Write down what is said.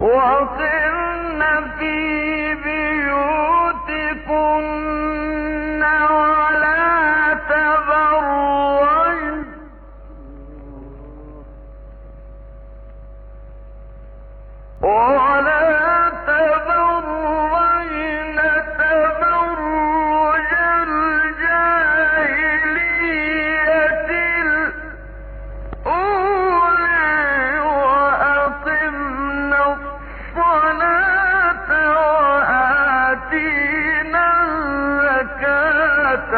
وقرن في بيوتكن ولا تبرجن تبرج الجاهلية الأولى وأقمن الصلاة وآتينا الزكاة